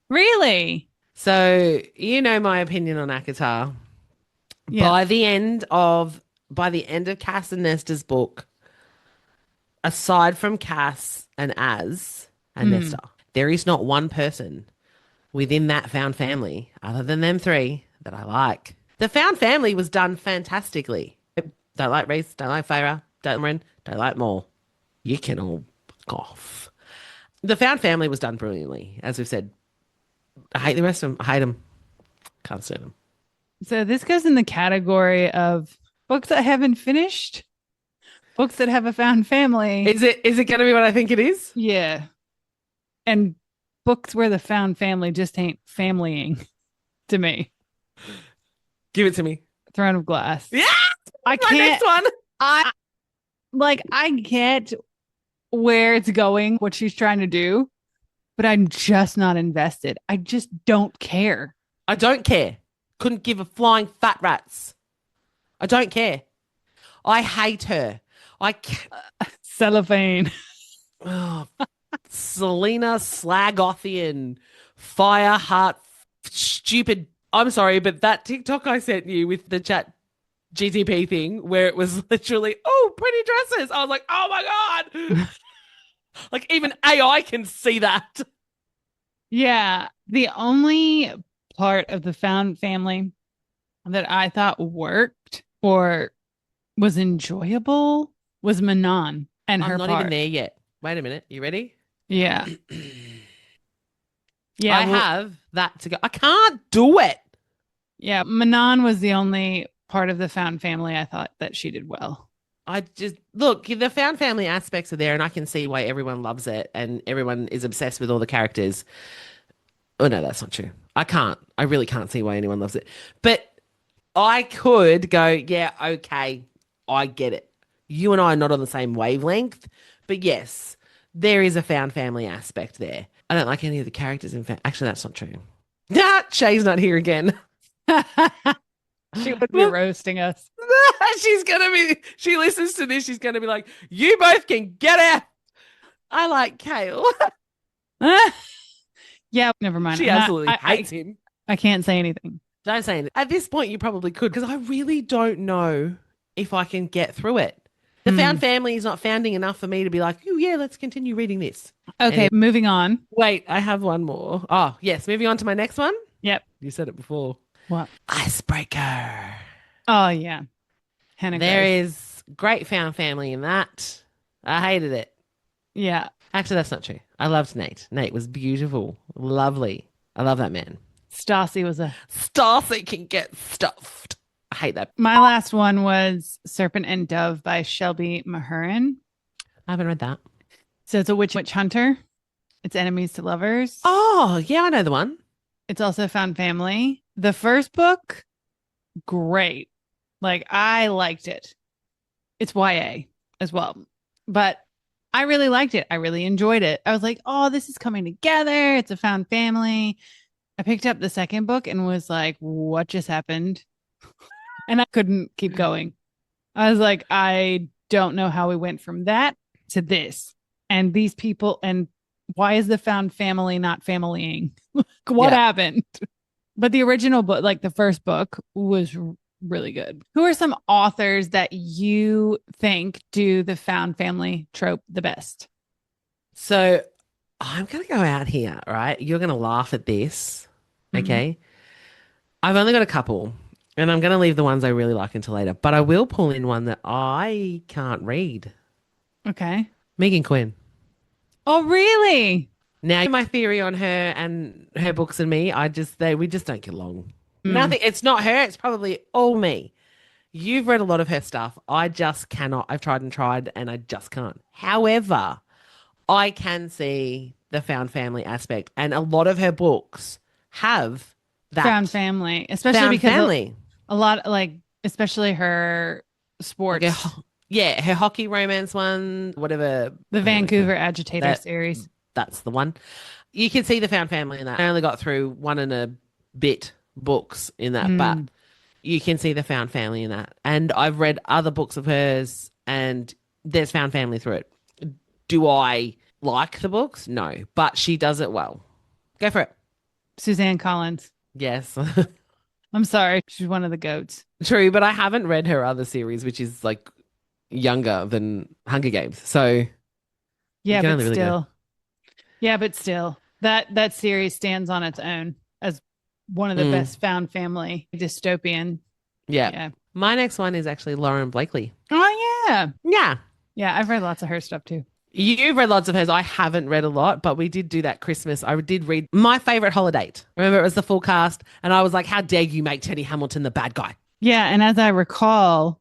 Really? So you know my opinion on Akatar. Yeah. By the end of Cass and Nesta's book, aside from Cass and Az and Nesta, there is not one person within that found family, other than them 3, that I like. The Found Family was done fantastically. Don't like Reese, don't like Farah, don't like Ren, don't like Maul. You can all fuck off. The Found Family was done brilliantly, as we've said. I hate the rest of them. I hate them. Can't stand them. So this goes in the category of books I haven't finished, books that have a found family. Is it going to be what I think it is? Yeah. And books where the found family just ain't familying to me. Give it to me. Throne of Glass. Yeah, I my can't next one. I get where it's going, what she's trying to do, but I'm just not invested. I just don't care. I don't care. Couldn't give a flying fat rat's. I don't care. I hate her. Cellophane. Oh, Selena Slagothian, fire heart, stupid. I'm sorry, but that TikTok I sent you with the chat GTP thing where it was literally, oh, pretty dresses. I was like, oh my God. Like even AI can see that. Yeah. The only part of the found family that I thought worked or was enjoyable was Manon and I'm her not even part. there yet. Wait a minute. You ready? Yeah. Yeah. I have that to go. I can't do it. Yeah. Manon was the only part of the found family I thought that she did well. I just look, the found family aspects are there, and I can see why everyone loves it and everyone is obsessed with all the characters. Oh, no, that's not true. I can't. I really can't see why anyone loves it. But I could go, yeah, okay, I get it. You and I are not on the same wavelength, but yes, there is a found family aspect there. I don't like any of the characters in fact. Actually, that's not true. Nah, Shay's not here again. She would be roasting us. She listens to this, she's gonna be like, you both can get out. I like Kale. Yeah, never mind. She absolutely hates him. I can't say anything. Don't say anything. At this point, you probably could, because I really don't know if I can get through it. The found family is not founding enough for me to be like, oh, yeah, let's continue reading this. Okay, moving on. Wait, I have one more. Oh, yes, moving on to my next one. Yep. You said it before. What? Icebreaker. Oh, yeah. Hannah There Grace. is great found family in that. I hated it. Yeah. Actually, that's not true. I loved Nate. Nate was beautiful, lovely. I love that man. Stassi was a. Stacy can get stuffed. I hate that. My last one was Serpent and Dove by Shelby Mahurin. I haven't read that. So it's a witch hunter. It's enemies to lovers. Oh, yeah, I know the one. It's also found family. The first book, great. Like I liked it. It's YA as well, but I really liked it. I really enjoyed it. I was like, oh, this is coming together. It's a found family. I picked up the second book and was like, what just happened? And I couldn't keep going. I was like, I don't know how we went from that to this. And these people, and why is the found family not familying? What happened? But the original book, like the first book, was really good. Who are some authors that you think do the found family trope the best? So I'm going to go out here, right? You're going to laugh at this. Okay. I've only got a couple, and I'm going to leave the ones I really like until later, but I will pull in one that I can't read. Okay. Megan Quinn. Oh, really? Now, my theory on her and her books and me, we just don't get along. Nothing. It's not her. It's probably all me. You've read a lot of her stuff. I just cannot. I've tried, and I just can't. However, I can see the found family aspect, and a lot of her books have that Found family, especially found because family. a lot, like, especially her sports, Like her hockey romance one, whatever. the Vancouver Agitator series. That's the one. You can see the found family in that. I only got through one and a bit books in that, but you can see the found family in that. And I've read other books of hers, and there's found family through it. Do I like the books? No, but she does it well. Go for it. Suzanne Collins. Yes. I'm sorry. She's one of the goats. True, but I haven't read her other series, which is like younger than Hunger Games. So Yeah, can but only really still. Yeah, but still. That series stands on its own as one of the Mm, best found family dystopian. yeah. Yeah. My next one is actually Lauren Blakely. Oh yeah. Yeah. Yeah, I've read lots of her stuff too. You've read lots of hers. I haven't read a lot, but we did do that Christmas. I did read My Favorite Holiday. Remember, it was the full cast, and I was like, how dare you make Teddy Hamilton the bad guy? Yeah, and as I recall,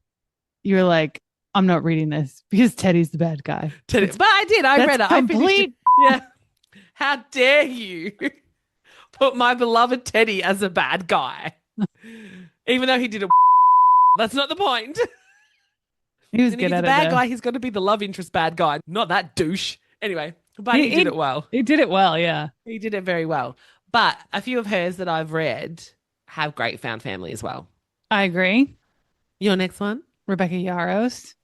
you were like, I'm not reading this because Teddy's the bad guy. Teddy, but I did. I read it. I finished it. Complete. Yeah. How dare you put my beloved Teddy as a bad guy? Even though he did it. That's not the point. He was And if good he's at a bad it. guy, he's got to be the love interest bad guy, not that douche. Anyway, but he did it well. He did it well, yeah. He did it very well. But a few of hers that I've read have great found family as well. I agree. Your next one? Rebecca Yarros.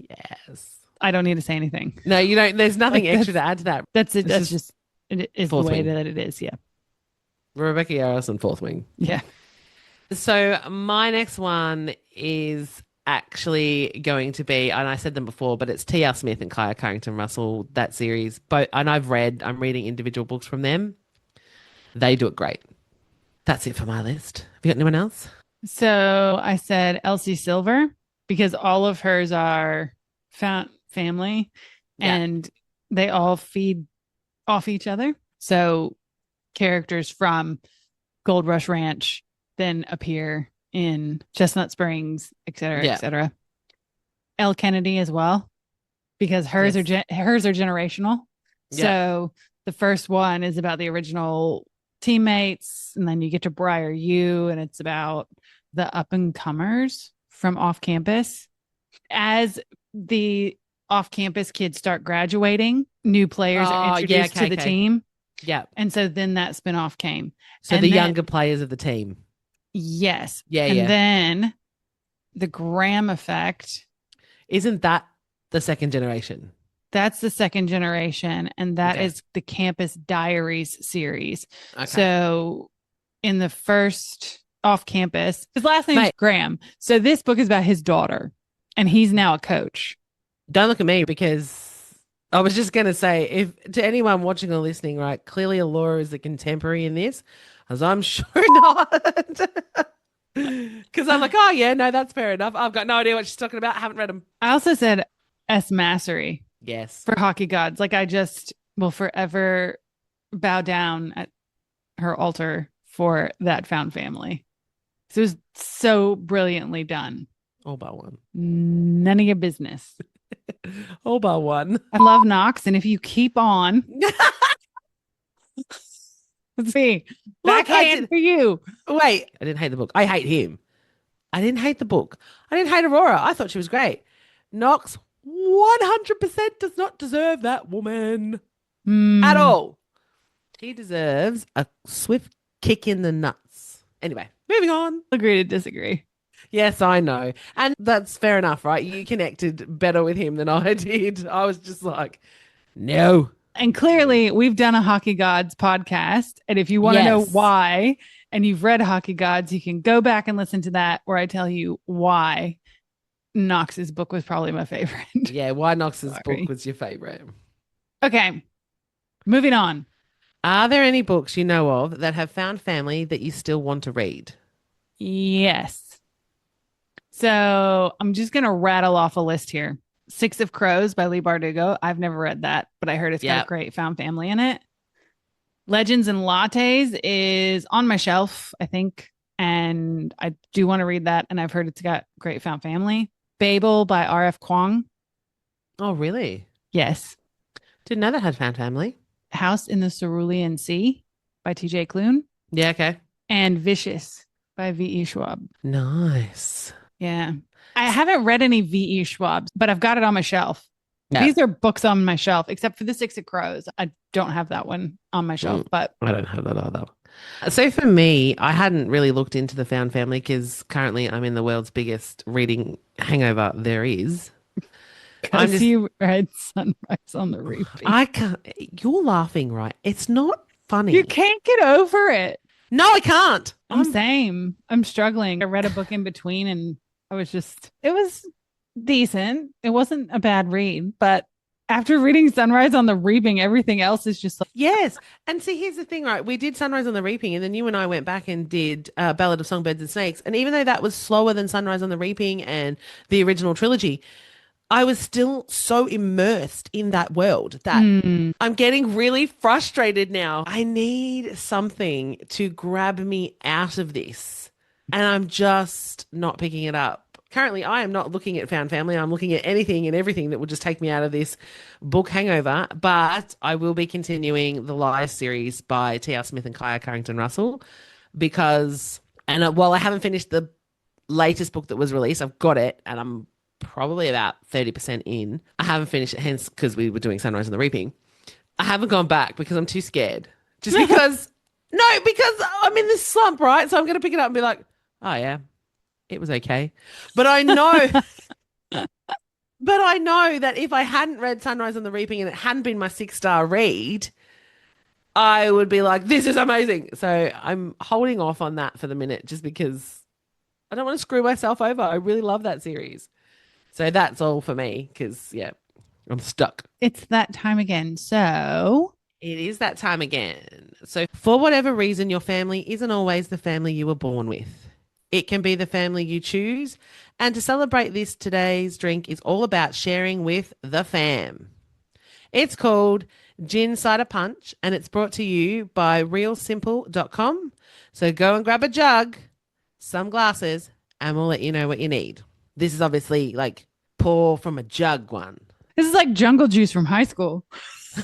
Yes. I don't need to say anything. No, you don't. There's nothing Like, extra to add to that. That's it. This That's is just it is the Fourth way Wing. that it is. Yeah. Rebecca Yarros and Fourth Wing. Yeah. So my next one is actually going to be, and I said them before, but it's T.R. Smith and Kaya Carrington Russell, that series. But and I'm reading individual books from them. They do it great. That's it for my list. Have you got anyone else? So I said Elsie Silver because all of hers are found family Yeah. and they all feed off each other. So characters from Gold Rush Ranch then appear in Chestnut Springs, et cetera, Yeah. et cetera. Elle Kennedy as well, because hers Yes. are hers are generational. Yeah. So the first one is about the original teammates, and then you get to Briar U, and it's about the up and comers from off campus. As the off campus kids start graduating, new players are introduced to the team. Yeah. And so then that spinoff came. So And the then- younger players of the team. Yes. Yeah, and yeah. then the Graham effect. Isn't that the second generation? That's the second generation. And that Okay. is the Campus Diaries series. Okay. So in the first off campus, his last name is Mate. Graham. So this book is about his daughter, and he's now a coach. Don't look at me because I was just going to say, if to anyone watching or listening, right, clearly Allorah is a contemporary in this, as I'm sure not. Because I'm like, oh, yeah, no, that's fair enough. I've got no idea what she's talking about. I haven't read them. I also said S. Massery Yes. for Hockey Gods. Like, I just will forever bow down at her altar for that found family. So it was so brilliantly done. All but one. None of your business. All but one. I love Knox, and if you keep on, let's see, Look, I backhand did- for you. Wait, I didn't hate the book. I hate him. I didn't hate the book. I didn't hate Aurora. I thought she was great. Knox 100% does not deserve that woman at all. He deserves a swift kick in the nuts. Anyway, moving on. Agree to disagree. Yes, I know. And that's fair enough, right? You connected better with him than I did. I was just like, no. And clearly, we've done a Hockey Gods podcast. And if you want to know Yes. why, and you've read Hockey Gods, you can go back and listen to that, where I tell you why Knox's book was probably my favorite. Yeah, why Knox's Sorry. book was your favorite? Okay, moving on. Are there any books you know of that have found family that you still want to read? Yes. So I'm just going to rattle off a list here. Six of Crows by Lee Bardugo. I've never read that, but I heard it's got Yep. a great found family in it. Legends and Lattes is on my shelf, I think. And I do want to read that. And I've heard it's got great found family. Babel by R.F. Kuang. Oh, really? Yes. Didn't know that had found family. House in the Cerulean Sea by T.J. Klune. Yeah, okay. And Vicious by V.E. Schwab. Nice. Yeah. I haven't read any V.E. Schwab's, but I've got it on my shelf. Yeah. These are books on my shelf, except for the Six of Crows. I don't have that one on my shelf, but I don't have that either. So for me, I hadn't really looked into the found family because currently I'm in the world's biggest reading hangover there is. I'm because just- you read Sunrise on the Reaping. I can't. You're laughing, right? It's not funny. You can't get over it. No, I can't. I'm same. I'm struggling. I read a book in between and it was decent. It wasn't a bad read, but After reading Sunrise on the Reaping, everything else is just like, Yes. And see, here's the thing, right? We did Sunrise on the Reaping, and then you and I went back and did Ballad of Songbirds and Snakes. And even though that was slower than Sunrise on the Reaping and the original trilogy, I was still so immersed in that world that mm. I'm getting really frustrated now. I need something to grab me out of this, and I'm just not picking it up. Currently, I am not looking at Found Family. I'm looking at anything and everything that would just take me out of this book hangover. But I will be continuing the Lies series by T.R. Smith and Kaya Carrington Russell because, and while I haven't finished the latest book that was released, I've got it and I'm probably about 30% in. I haven't finished it, hence because we were doing Sunrise and the Reaping. I haven't gone back because I'm too scared. Just because, no, because I'm in this slump, right? So I'm going to pick it up and be like, oh, yeah, it was okay. But I know, but I know that if I hadn't read Sunrise and the Reaping and it hadn't been my 6-star read, I would be like, this is amazing. So I'm holding off on that for the minute just because I don't want to screw myself over. I really love that series. So that's all for me because, yeah, I'm stuck. It's that time again. So It is that time again. So, for whatever reason, your family isn't always the family you were born with. It can be the family you choose. And to celebrate this, today's drink is all about sharing with the fam. It's called Gin Cider Punch and it's brought to you by realsimple.com. So, go and grab a jug, some glasses, and we'll let you know what you need. This is obviously like pour from a jug one. this is like Jungle Juice from high school.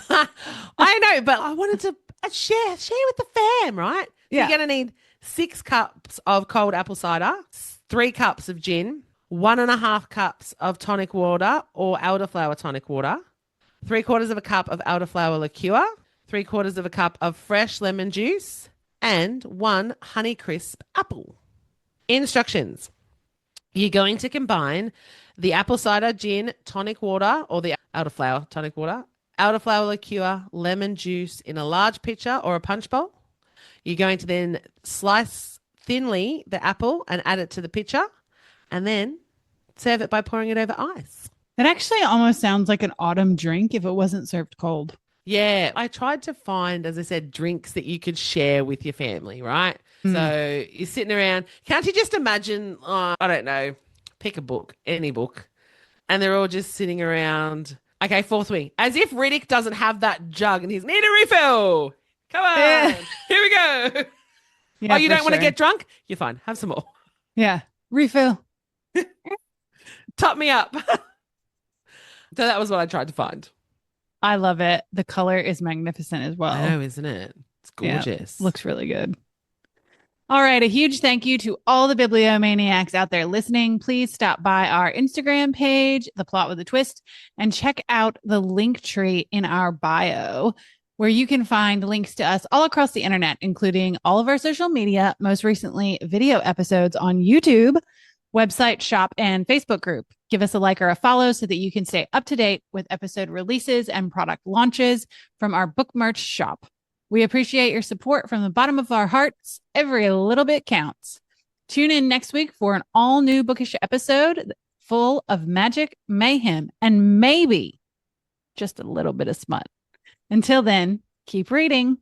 I know, but I wanted to share with the fam, right? So Yeah. you're going to need 6 cups of cold apple cider, 3 cups of gin, 1.5 cups of tonic water or elderflower tonic water, 3/4 of a cup of elderflower liqueur, 3/4 of a cup of fresh lemon juice, and 1 Honeycrisp apple. Instructions. You're going to combine the apple cider, gin, tonic water, or the elderflower tonic water, elderflower liqueur, lemon juice in a large pitcher or a punch bowl. You're going to then slice thinly the apple and add it to the pitcher and then serve it by pouring it over ice. That actually almost sounds like an autumn drink if it wasn't served cold. Yeah, I tried to find, as I said, drinks that you could share with your family, right? So you're sitting around. Can't you just imagine, I don't know, pick a book, any book, and they're all just sitting around. Okay, fourth wing. As if Riddick doesn't have that jug and he's need a refill. Come on. Yeah. Here we go. Yeah, Oh, you for don't want to sure. get drunk? You're fine. Have some more. Yeah. Refill. Top me up. So that was what I tried to find. I love it. The color is magnificent as well. I know, isn't it? It's Yeah, gorgeous. looks really good. All right. A huge thank you to all the bibliomaniacs out there listening. Please stop by our Instagram page, The Plot with a Twist, and check out the link tree in our bio, where you can find links to us all across the internet, including all of our social media, most recently video episodes on YouTube, website, shop, and Facebook group. Give us a like or a follow so that you can stay up to date with episode releases and product launches from our book merch shop. We appreciate your support from the bottom of our hearts. Every little bit counts. Tune in next week for an all new bookish episode full of magic, mayhem, and maybe just a little bit of smut. Until then, keep reading.